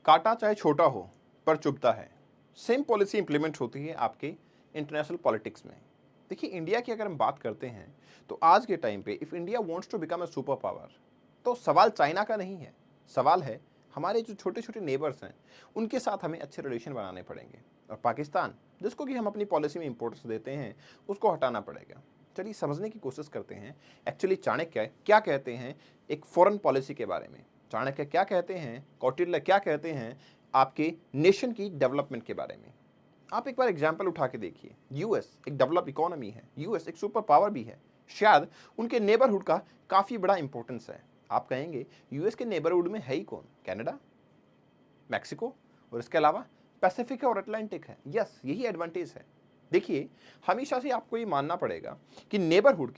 कांटा चाहे छोटा हो पर चुभता है। सेम पॉलिसी इंप्लीमेंट होती है आपके इंटरनेशनल पॉलिटिक्स में। देखिए इंडिया की अगर हम बात करते हैं तो आज के टाइम पे if India wants to become a super power तो सवाल चाइना का नहीं है, सवाल है हमारे जो छोटे छोटे नेबर्स हैं उनके साथ हमें अच्छे रिलेशन बनाने पड़ेंगे। और पाकिस्तान जिसको कि हम अपनी पॉलिसी में इंपॉर्टेंस देते हैं उसको हटाना पड़ेगा। चलिए समझने की कोशिश करते हैं एक्चुअली चाणक्य क्या कहते हैं एक फॉरेन पॉलिसी के बारे में। चाणक्य क्या कहते हैं, कौटिल्य क्या कहते हैं आपके नेशन की डेवलपमेंट के बारे में। आप एक बार एग्जाम्पल उठा के देखिए, यूएस एक डेवलप इकोनॉमी है, यूएस एक सुपर पावर भी है, शायद उनके नेबरहुड का काफी बड़ा इंपॉर्टेंस है। आप कहेंगे यूएस के नेबरहुड में है ही कौन, कनाडा, मैक्सिको और इसके अलावा पैसिफिक है और अटलांटिक है। यस, यही एडवांटेज है। देखिए हमेशा से आपको ये मानना पड़ेगा कि नेबरहुड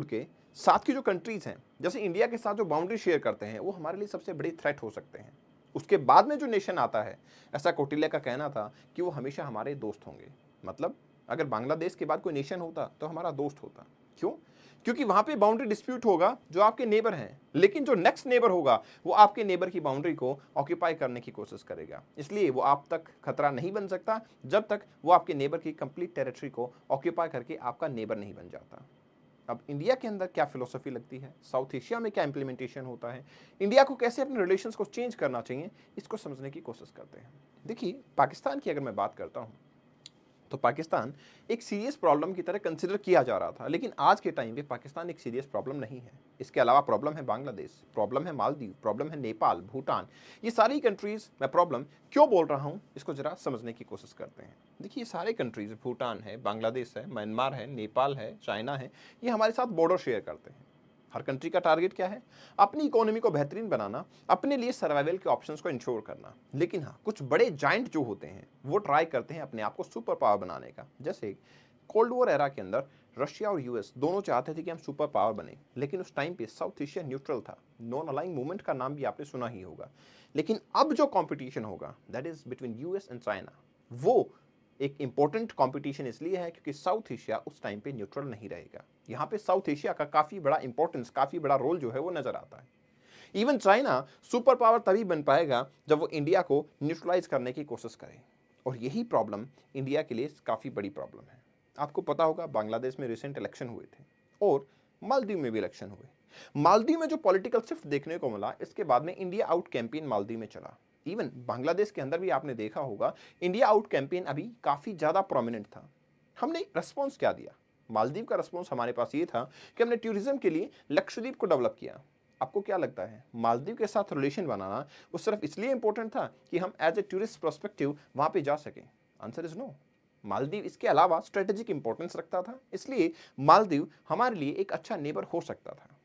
के साथ की जो कंट्रीज हैं जैसे इंडिया के साथ जो बाउंड्री शेयर करते हैं वो हमारे लिए सबसे बड़ी थ्रेट हो सकते हैं। उसके बाद में जो नेशन आता है, ऐसा कौटिल्य का कहना था कि वो हमेशा हमारे दोस्त होंगे। मतलब अगर बांग्लादेश के बाद कोई नेशन होता तो हमारा दोस्त होता। क्यों? क्योंकि वहां पे बाउंड्री डिस्प्यूट होगा जो आपके नेबर हैं, लेकिन जो नेक्स्ट नेबर होगा वो आपके नेबर की बाउंड्री को ऑक्यूपाई करने की कोशिश करेगा। इसलिए वो आप तक खतरा नहीं बन सकता जब तक वो आपके नेबर की कंप्लीट टेरिटरी को ऑक्यूपाई करके आपका नेबर नहीं बन जाता। अब इंडिया के अंदर क्या फिलोसफी लगती है, साउथ एशिया में क्या इंप्लीमेंटेशन होता है, इंडिया को कैसे अपने रिलेशंस को चेंज करना चाहिए, इसको समझने की कोशिश करते हैं। देखिए पाकिस्तान की अगर मैं बात करता हूं तो पाकिस्तान एक सीरियस प्रॉब्लम की तरह कंसिडर किया जा रहा था, लेकिन आज के टाइम पे पाकिस्तान एक सीरियस प्रॉब्लम नहीं है। इसके अलावा प्रॉब्लम है बांग्लादेश, प्रॉब्लम है मालदीव, प्रॉब्लम है नेपाल, भूटान। ये सारी कंट्रीज मैं प्रॉब्लम क्यों बोल रहा हूँ इसको जरा समझने की कोशिश करते हैं। देखिए ये सारे कंट्रीज, भूटान है, बांग्लादेश है, म्यांमार है, नेपाल है, चाइना है, ये हमारे साथ बॉर्डर शेयर करते हैं। हर कंट्री का टारगेट क्या है? अपनी इकोनॉमी को बेहतरीन बनाना, अपने लिए सर्वाइवल के ऑप्शंस को इंश्योर करना। लेकिन हाँ, कुछ बड़े जाइंट जो होते हैं वो ट्राई करते हैं अपने आप को सुपर पावर बनाने का। जैसे कोल्ड वॉर एरा के अंदर रशिया और यूएस दोनों चाहते थे कि हम सुपर पावर बने, लेकिन उस टाइम पे साउथ एशिया न्यूट्रल था। नॉन अलाइंग मूवमेंट का नाम भी आपने सुना ही होगा। लेकिन अब जो कंपटीशन होगा that is between US and China, वो एक इंपॉर्टेंट कंपटीशन इसलिए है क्योंकि साउथ एशिया उस टाइम पे न्यूट्रल नहीं रहेगा। यहाँ पे साउथ एशिया का काफी बड़ा इंपॉर्टेंस, काफी बड़ा रोल जो है वो नजर आता है। इवन चाइना सुपर पावर तभी बन पाएगा जब वो इंडिया को न्यूट्रलाइज करने की कोशिश करे। और यही प्रॉब्लम इंडिया के लिए काफी बड़ी प्रॉब्लम है। आपको पता होगा बांग्लादेश में रिसेंट इलेक्शन हुए थे और मालदीव में भी इलेक्शन हुए। मालदीव में जो पॉलिटिकल शिफ्ट देखने को मिला, इसके बाद में इंडिया आउट कैंपेन मालदीव में चला। इवन बांग्लादेश के अंदर भी आपने देखा होगा इंडिया आउट कैंपेन अभी काफी ज्यादा प्रोमिनेंट था। हमने रेस्पॉन्स क्या दिया? मालदीव का रेस्पॉन्स हमारे पास ये था कि हमने टूरिज्म के लिए लक्षद्वीप को डेवलप किया। आपको क्या लगता है मालदीव के साथ रिलेशन बनाना वो सिर्फ इसलिए इंपॉर्टेंट था कि हम एज ए टूरिस्ट पर्सपेक्टिव वहां पे जा सकें? Answer is no. मालदीव इसके अलावा स्ट्रेटेजिक इंपॉर्टेंस रखता था, इसलिए मालदीव हमारे लिए एक अच्छा नेबर हो सकता था।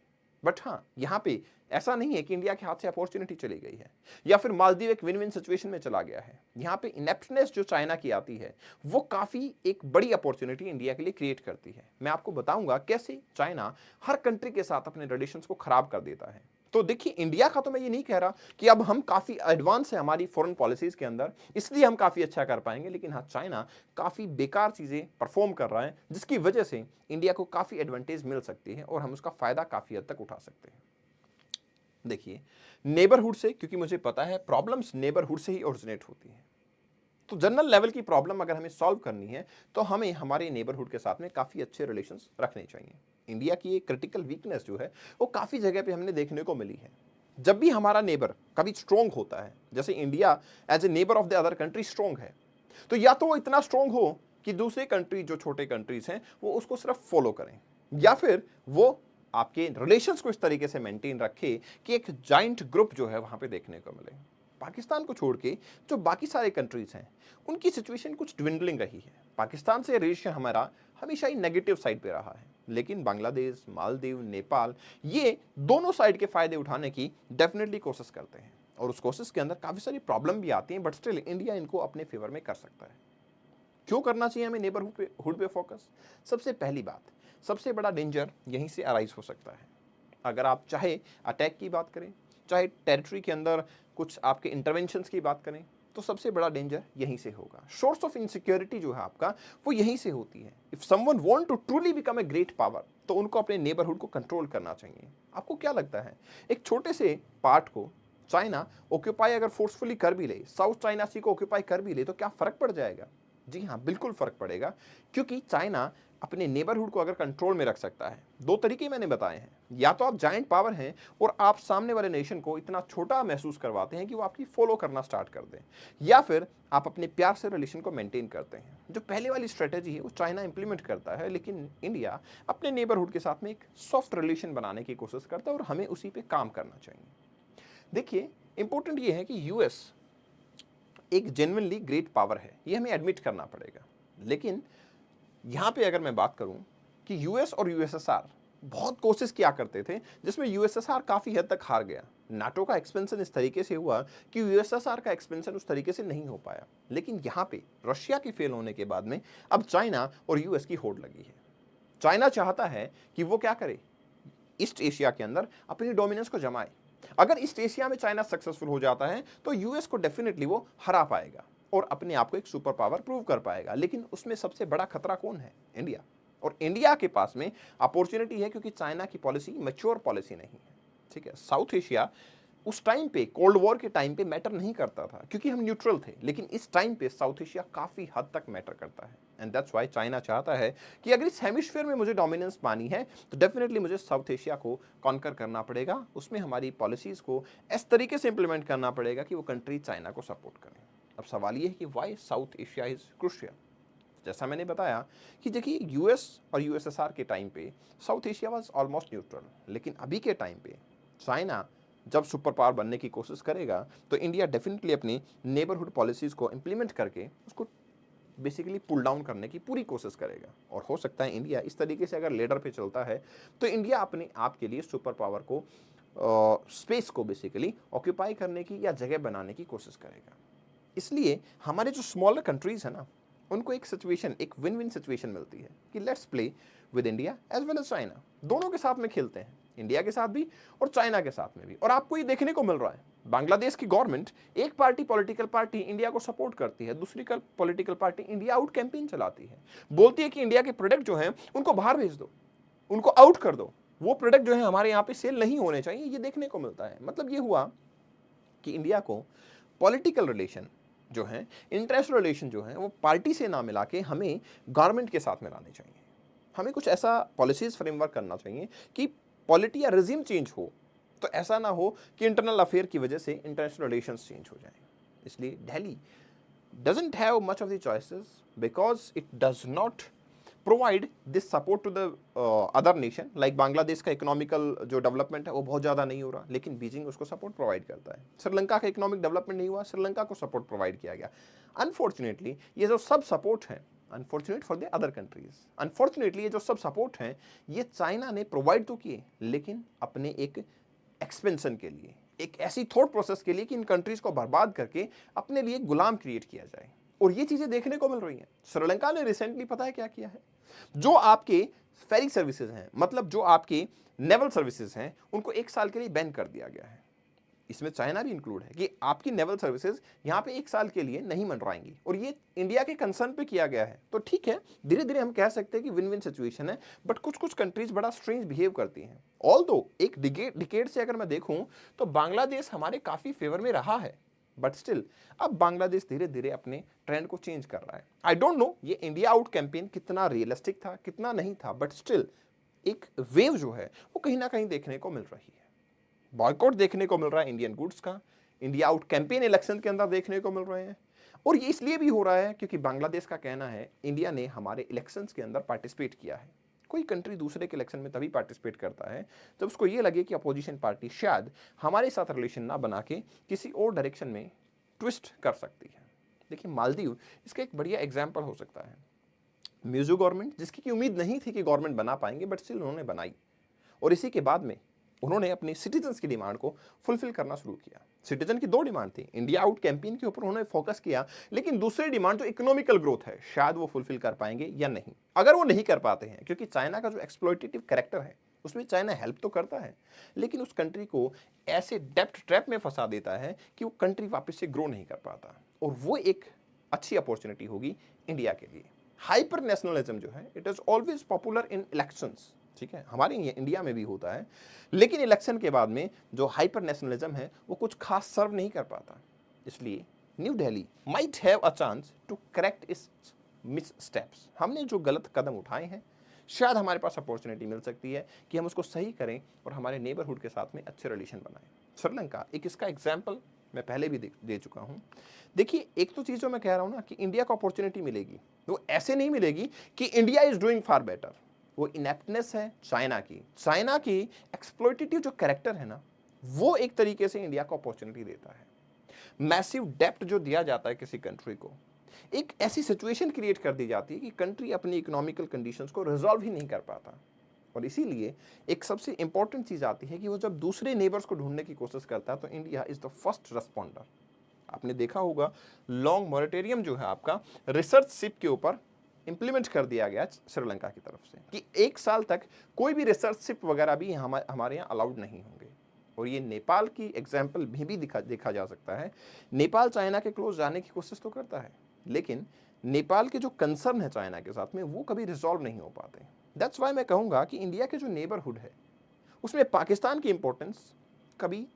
बट हाँ, यहाँ पे ऐसा नहीं है कि इंडिया के हाथ से अपॉर्चुनिटी चली गई है या फिर मालदीव एक विन विन सिचुएशन में चला गया है। यहाँ पे इनेप्टनेस जो चाइना की आती है वो काफी एक बड़ी अपॉर्चुनिटी इंडिया के लिए क्रिएट करती है। मैं आपको बताऊंगा कैसे चाइना हर कंट्री के साथ अपने रिलेशंस को खराब कर देता है। तो देखिए इंडिया का तो मैं ये नहीं कह रहा कि अब हम काफी एडवांस है हमारी फॉरेन पॉलिसीज के अंदर इसलिए हम काफी अच्छा कर पाएंगे, लेकिन हाँ चाइना काफी बेकार चीजें परफॉर्म कर रहा है जिसकी वजह से इंडिया को काफी एडवांटेज मिल सकती है और हम उसका फायदा काफी हद तक उठा सकते हैं। देखिए नेबरहुड से, क्योंकि मुझे पता है प्रॉब्लम्स नेबरहुड से ही ओरिजिनेट होती है, तो जनरल लेवल की प्रॉब्लम अगर हमें सॉल्व करनी है तो हमें हमारे नेबरहुड के साथ में काफी अच्छे रिलेशंस रखने चाहिए। इंडिया की एक क्रिटिकल वीकनेस जो है वो काफी जगह पे हमने देखने को मिली है। जब भी हमारा नेबर कभी स्ट्रोंग होता है, जैसे India as a neighbour of the other country strong है, तो या तो वो इतना स्ट्रोंग हो कि दूसरे कंट्री जो छोटे कंट्रीज हैं वो उसको सिर्फ फॉलो करें, या फिर वो आपके रिलेशंस को इस तरीके से मेंटेन रखे कि एक जाइंट ग्रुप जो है वहां पे देखने को मिले। पाकिस्तान को छोड़ के जो बाकी सारे कंट्रीज हैं उनकी सिचुएशन कुछ ड्विंडलिंग रही है। पाकिस्तान से रिलेशन हमारा हमेशा ही नेगेटिव साइड पे रहा है, लेकिन बांग्लादेश, मालदीव, नेपाल ये दोनों साइड के फायदे उठाने की डेफिनेटली कोशिश करते हैं और उस कोशिश के अंदर काफी सारी प्रॉब्लम भी आती हैं, बट स्टिल इंडिया इनको अपने फेवर में कर सकता है। क्यों करना चाहिए हमें नेबरहुड पे फोकस? सबसे पहली बात, सबसे बड़ा डेंजर यहीं से अराइज हो सकता है। अगर आप चाहे अटैक की बात करें, चाहे टेरिटरी के अंदर कुछ आपके इंटरवेंशंस की बात करें, तो सबसे बड़ा डेंजर यहीं से होगा। सोर्स ऑफ इनसिक्योरिटी जो है आपका वो यहीं से होती है। If someone want to truly become a great power तो उनको अपने नेबरहुड को कंट्रोल करना चाहिए। आपको क्या लगता है एक छोटे से पार्ट को, चाइना ऑक्यूपाई अगर फोर्सफुली कर भी ले, साउथ चाइना सी को ऑक्यूपाई कर भी ले, तो क्या फर्क पड़ जाएगा? जी हाँ, बिल्कुल फर्क पड़ेगा, क्योंकि चाइना अपने नेबरहुड को अगर कंट्रोल में रख सकता है, दो तरीके मैंने बताए हैं, या तो आप जायंट पावर हैं और आप सामने वाले नेशन को इतना छोटा महसूस करवाते हैं कि वो आपकी फॉलो करना स्टार्ट कर दें, या फिर आप अपने प्यार से रिलेशन को मेंटेन करते हैं। जो पहले वाली स्ट्रेटेजी है वो चाइना इंप्लीमेंट करता है, लेकिन इंडिया अपने नेबरहुड के साथ में एक सॉफ्ट रिलेशन बनाने की कोशिश करता है और हमें उसी पे काम करना चाहिए। देखिए, इंपॉर्टेंट ये है कि यूएस एक जेन्युइनली ग्रेट पावर है, ये हमें एडमिट करना पड़ेगा। लेकिन यहां पे अगर मैं बात करूं कि यूएस और यूएसएसआर बहुत कोशिश किया करते थे, जिसमें यूएसएसआर काफी हद तक हार गया। नाटो का एक्सपेंशन इस तरीके से हुआ कि यूएसएसआर का एक्सपेंशन उस तरीके से नहीं हो पाया। लेकिन यहां पे रशिया की फेल होने के बाद में अब चाइना और यूएस की होड़ लगी है। चाइना चाहता है कि वो क्या करे, ईस्ट एशिया के अंदर अपनी डोमिनेंस को जमाए। अगर ईस्ट एशिया में चाइना सक्सेसफुल हो जाता है तो यूएस को डेफिनेटली वो हरा पाएगा और अपने आप को एक सुपर पावर प्रूव कर पाएगा। लेकिन उसमें सबसे बड़ा खतरा कौन है? इंडिया। और इंडिया के पास में अपॉर्चुनिटी है, क्योंकि चाइना की पॉलिसी मैच्योर पॉलिसी नहीं है। ठीक है, साउथ एशिया उस टाइम पे, कोल्ड वॉर के टाइम पे मैटर नहीं करता था क्योंकि हम न्यूट्रल थे, लेकिन इस टाइम पे साउथ एशिया काफी हद तक मैटर करता है। एंड दैट्स व्हाई चाइना चाहता है कि अगर इस हेमिस्फीयर में मुझे डोमिनेंस पानी है तो डेफिनेटली मुझे साउथ एशिया को कॉन्कर करना पड़ेगा। उसमें हमारी पॉलिसीज को इस तरीके से इंप्लीमेंट करना पड़ेगा कि वो कंट्री चाइना को सपोर्ट करे। अब सवाल ये है कि why south Asia is crucial. जैसा मैंने बताया कि देखिए, यूएस और यूएसएसआर के टाइम पे south Asia was almost neutral, लेकिन अभी के टाइम पे चाइना जब सुपर पावर बनने की कोशिश करेगा तो इंडिया डेफिनेटली अपनी नेबरहुड पॉलिसीज को इंप्लीमेंट करके उसको बेसिकली पुल डाउन करने की पूरी कोशिश करेगा। और हो सकता है इंडिया इस तरीके से अगर लीडर पे चलता है तो इंडिया अपने आप के लिए सुपर पावर को, स्पेस को बेसिकली ऑक्यूपाई करने की या जगह बनाने की कोशिश करेगा। इसलिए हमारे जो स्मॉलर कंट्रीज है ना, उनको एक सिचुएशन, एक विन विन सिचुएशन मिलती है कि let's play with India as well as China. दोनों के साथ में खेलते हैं, इंडिया के साथ भी और चाइना के साथ में भी। और आपको ये देखने को मिल रहा है, बांग्लादेश की गवर्नमेंट, एक पार्टी पॉलिटिकल पार्टी इंडिया को सपोर्ट करती है, दूसरी political party India out campaign चलाती है, बोलती है कि इंडिया के प्रोडक्ट जो हैं उनको बाहर भेज दो, उनको आउट कर दो, वो प्रोडक्ट जो है हमारे यहाँ पे सेल नहीं होने चाहिए। ये देखने को मिलता है। मतलब ये हुआ कि इंडिया को पॉलिटिकल रिलेशन जो है, इंटरेस्ट रिलेशन जो है, वो पार्टी से ना मिला के हमें गवर्नमेंट के साथ मिलाने चाहिए। हमें कुछ ऐसा पॉलिसीज फ्रेमवर्क करना चाहिए कि पॉलिटी या रिजीम चेंज हो तो ऐसा ना हो कि इंटरनल अफेयर की वजह से इंटरनेशनल रिलेशंस चेंज हो जाएं। इसलिए Delhi doesn't have much of the choices because it does not provide this support to the other nation। like Bangladesh का इकोनॉमिकल जो डेवलपमेंट है वो बहुत ज़्यादा नहीं हो रहा, लेकिन बीजिंग उसको सपोर्ट प्रोवाइड करता है। श्रीलंका का इकोनॉमिक डेवलपमेंट नहीं हुआ, श्रीलंका को सपोर्ट प्रोवाइड किया गया। अनफॉर्चुनेटली ये जो सब सपोर्ट है, unfortunate for the other countries, unfortunately ये जो सब सपोर्ट हैं ये चाइना ने प्रोवाइड तो किए, लेकिन अपने एक एक्सपेंशन के लिए, एक ऐसी थॉट प्रोसेस के लिए कि इन कंट्रीज को बर्बाद करके अपने लिए गुलाम क्रिएट किया जाए। और ये चीजें देखने को मिल रही हैं। श्रीलंका ने रिसेंटली पता है क्या किया है? जो आपके फेरी सर्विसेज हैं, मतलब जो आपके नेवल सर्विसेज हैं, उनको 1 साल के लिए बैन कर दिया गया है। इसमें चाइना भी इंक्लूड है कि आपकी नेवल सर्विसेज यहाँ पे 1 साल के लिए नहीं मंडराएंगी। और ये इंडिया के कंसर्न पे किया गया है। तो ठीक है, धीरे धीरे हम कह सकते हैं कि विन विन सिचुएशन है, बट कुछ कुछ कंट्रीज बड़ा स्ट्रेंज बिहेव करती हैं। ऑल्दो एक डिकेड से अगर मैं देखूं तो बांग्लादेश हमारे काफी फेवर में रहा है, बट स्टिल अब बांग्लादेश धीरे धीरे अपने ट्रेंड को चेंज कर रहा है। आई डोंट नो ये इंडिया आउट कैंपेन कितना रियलिस्टिक था, कितना नहीं था, बट स्टिल एक वेव जो है वो कहीं ना कहीं देखने को मिल रही है। बॉयकॉट देखने को मिल रहा है इंडियन गुड्स का, इंडिया आउट कैंपेन इलेक्शन के अंदर देखने को मिल रहे हैं। और ये इसलिए भी हो रहा है क्योंकि बांग्लादेश का कहना है इंडिया ने हमारे इलेक्शंस के अंदर पार्टिसिपेट किया है। कोई कंट्री दूसरे के इलेक्शन में तभी पार्टिसिपेट करता है जब उसको ये लगे कि अपोजिशन पार्टी शायद हमारे साथ रिलेशन ना बना के किसी और डायरेक्शन में ट्विस्ट कर सकती है। देखिए, मालदीव इसका एक बढ़िया एग्जाम्पल हो सकता है। म्यूजो गवर्नमेंट, जिसकी की उम्मीद नहीं थी कि गवर्नमेंट बना पाएंगे, बट स्टिल उन्होंने बनाई। और इसी के बाद में उन्होंने अपनी सिटीजन्स की डिमांड को फुलफिल करना शुरू किया। सिटीजन की 2 डिमांड थी, इंडिया आउट कैंपेन के ऊपर उन्होंने फोकस किया, लेकिन दूसरी डिमांड जो इकोनॉमिकल ग्रोथ है, शायद वो फुलफिल कर पाएंगे या नहीं। अगर वो नहीं कर पाते हैं, क्योंकि चाइना का जो एक्सप्लॉइटेटिव कैरेक्टर है उसमें चाइना हेल्प तो करता है, लेकिन उस कंट्री को ऐसे डेप्थ ट्रैप में फंसा देता है कि वो कंट्री वापस से ग्रो नहीं कर पाता। और वो एक अच्छी अपॉर्चुनिटी होगी इंडिया के लिए। हाइपर नेशनलिज्म जो है, it is always popular in elections. ठीक है, हमारे इंडिया में भी होता है, लेकिन इलेक्शन के बाद में जो हाइपर नेशनलिज्म है वो कुछ खास सर्व नहीं कर पाता। इसलिए New Delhi might have a chance to correct इस मिस स्टेप्स। हमने जो गलत कदम उठाए हैं, शायद हमारे पास अपॉर्चुनिटी मिल सकती है कि हम उसको सही करें और हमारे नेबरहुड के साथ में अच्छे रिलेशन बनाएं। श्रीलंका एक इसका एग्जाम्पल मैं पहले भी दे चुका हूं। देखिए, एक तो चीज़ जो मैं कह रहा हूं ना कि इंडिया को अपॉर्चुनिटी मिलेगी, वो ऐसे नहीं मिलेगी कि India is doing far better. वो इनेप्टनेस है चाइना की एक्सप्लॉइटेटिव जो कैरेक्टर है ना, वो एक तरीके से इंडिया को अपॉर्चुनिटी देता है। मैसिव डेप्थ जो दिया जाता है किसी कंट्री को, एक ऐसी सिचुएशन क्रिएट कर दी जाती है कि कंट्री अपनी इकोनॉमिकल कंडीशंस को रिजॉल्व ही नहीं कर पाता। और इसीलिए एक सबसे इंपॉर्टेंट चीज आती है कि वो जब दूसरे नेबर्स को ढूंढने की कोशिश करता है तो India is the first responder. आपने देखा होगा लॉन्ग मॉरेटोरियम जो है आपका रिसर्च शिप के ऊपर इंप्लीमेंट कर दिया गया श्रीलंका की तरफ से कि 1 साल तक कोई भी रिसर्च शिप वगैरह भी हमारे यहाँ अलाउड नहीं होंगे। और ये नेपाल की एग्जाम्पल भी देखा जा सकता है। नेपाल चाइना के क्लोज जाने की कोशिश तो करता है, लेकिन नेपाल के जो कंसर्न है चाइना के साथ में वो कभी रिजॉल्व नहीं हो पाते। दैट्स वाई मैं कहूँगा कि इंडिया के जो नेबरहुड है उसमें पाकिस्तान की इंपॉर्टेंस कभी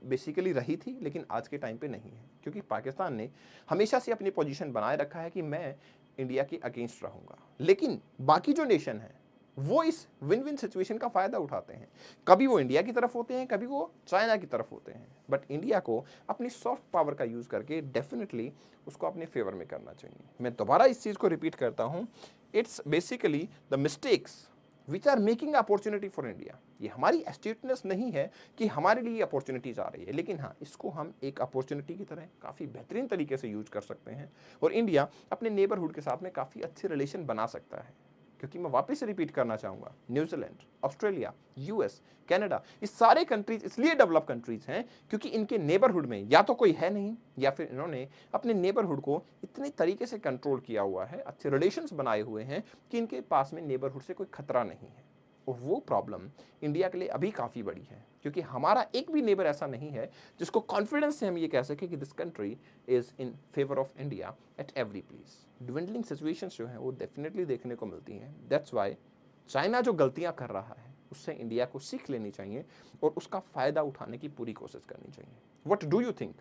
बेसिकली रही थी, लेकिन आज के टाइम पे नहीं है, क्योंकि पाकिस्तान ने हमेशा से अपनी पोजीशन बनाए रखा है कि मैं इंडिया के अगेंस्ट रहूंगा। लेकिन बाकी जो नेशन है वो इस विन विन सिचुएशन का फायदा उठाते हैं। कभी वो इंडिया की तरफ होते हैं, कभी वो चाइना की तरफ होते हैं, बट इंडिया को अपनी सॉफ्ट पावर का यूज करके डेफिनेटली उसको अपने फेवर में करना चाहिए। मैं दोबारा इस चीज को रिपीट करता हूं, it's basically the mistakes which are making opportunity for India. ये हमारी एस्टेटनेस नहीं है कि हमारे लिए अपॉर्चुनिटीज आ रही है, लेकिन हाँ, इसको हम एक अपॉर्चुनिटी की तरह काफ़ी बेहतरीन तरीके से यूज कर सकते हैं और इंडिया अपने नेबरहुड के साथ में काफ़ी अच्छे रिलेशन बना सकता है। क्योंकि मैं वापस से रिपीट करना चाहूँगा, न्यूजीलैंड, ऑस्ट्रेलिया, यूएस, कनाडा, ये सारे कंट्रीज इसलिए डेवलप कंट्रीज हैं क्योंकि इनके नेबरहुड में या तो कोई है नहीं, या फिर इन्होंने अपने नेबरहुड को इतने तरीके से कंट्रोल किया हुआ है, अच्छे रिलेशंस बनाए हुए हैं कि इनके पास में नेबरहुड से कोई खतरा नहीं है। और वो प्रॉब्लम इंडिया के लिए अभी काफ़ी बड़ी है, क्योंकि हमारा एक भी नेबर ऐसा नहीं है जिसको कॉन्फिडेंस से हम ये कह सकें कि this country is in favour of India at every place. Dwindling situations जो हैं वो डेफिनेटली देखने को मिलती हैं। दैट्स वाई चाइना जो गलतियां कर रहा है उससे इंडिया को सीख लेनी चाहिए और उसका फ़ायदा उठाने की पूरी कोशिश करनी चाहिए। What do you think?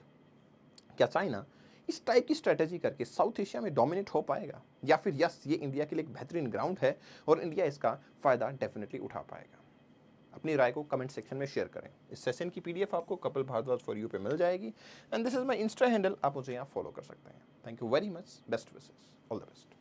क्या चाइना इस टाइप की स्ट्रेटेजी करके साउथ एशिया में डोमिनेट हो पाएगा, या फिर यस, ये इंडिया के लिए एक बेहतरीन ग्राउंड है और इंडिया इसका फ़ायदा डेफिनेटली उठा पाएगा? अपनी राय को कमेंट सेक्शन में शेयर करें। इस सेशन की पीडीएफ आपको कपिल भारद्वाज फॉर यू पे मिल जाएगी and this is my Insta handle, आप मुझे यहाँ फॉलो कर सकते हैं। Thank you very much, best wishes, all the best.